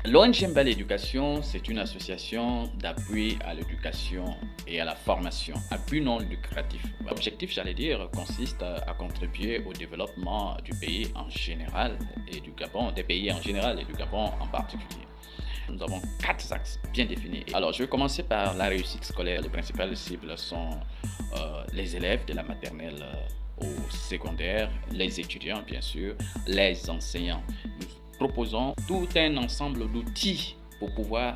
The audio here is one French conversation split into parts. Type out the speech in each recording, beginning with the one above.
L'ONG Mbal Éducation, c'est une association d'appui à l'éducation et à la formation à but non lucratif. L'objectif, j'allais dire, consiste à contribuer au développement du pays en général et du Gabon, des pays en général et du Gabon en particulier. Nous avons 4 axes bien définis. Alors, je vais commencer par la réussite scolaire. Les principales cibles sont les élèves de la maternelle au secondaire, les étudiants, bien sûr, les enseignants. Nous proposons tout un ensemble d'outils pour pouvoir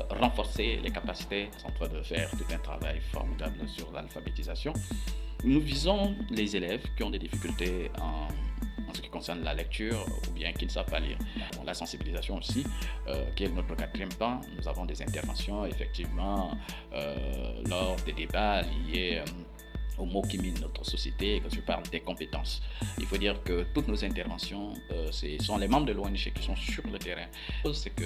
renforcer les capacités. En train de faire tout un travail formidable sur l'alphabétisation. Nous visons les élèves qui ont des difficultés en ce qui concerne la lecture ou bien qui ne savent pas lire. La sensibilisation aussi, qui est notre 4e pan. Nous avons des interventions effectivement lors des débats liés aux mots qui minent notre société, quand je parle des compétences. Il faut dire que toutes nos interventions, ce sont les membres de l'ONG qui sont sur le terrain. C'est que,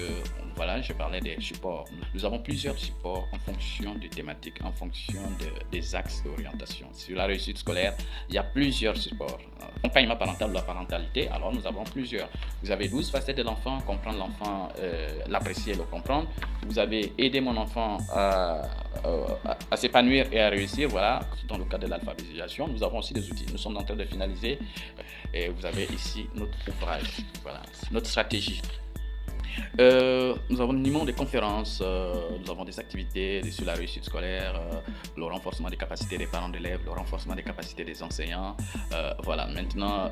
voilà, je parlais des supports. Nous avons plusieurs supports en fonction des thématiques, en fonction des axes d'orientation. Sur la réussite scolaire, il y a plusieurs supports. Accompagnement parental ou la parentalité, alors nous avons plusieurs. Vous avez 12 facettes de l'enfant, comprendre l'enfant, l'apprécier et le comprendre. Vous avez aidé mon enfant à s'épanouir et à réussir, voilà, dans le cadre de l'alphabétisation. Nous avons aussi des outils. Nous sommes en train de finaliser et vous avez ici notre ouvrage, voilà, notre stratégie. Nous avons minimum des conférences, nous avons des activités sur la réussite scolaire, le renforcement des capacités des parents d'élèves, le renforcement des capacités des enseignants. Voilà, maintenant,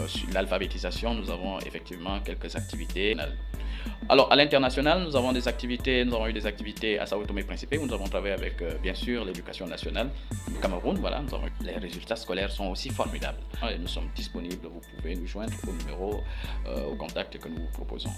sur l'alphabétisation, nous avons effectivement quelques activités. Alors, à l'international, nous avons eu des activités à Sao Tomé et Principe, où nous avons travaillé avec, bien sûr, l'éducation nationale du Cameroun. Voilà, les résultats scolaires sont aussi formidables. Et nous sommes disponibles, vous pouvez nous joindre au numéro, au contact que nous vous proposons.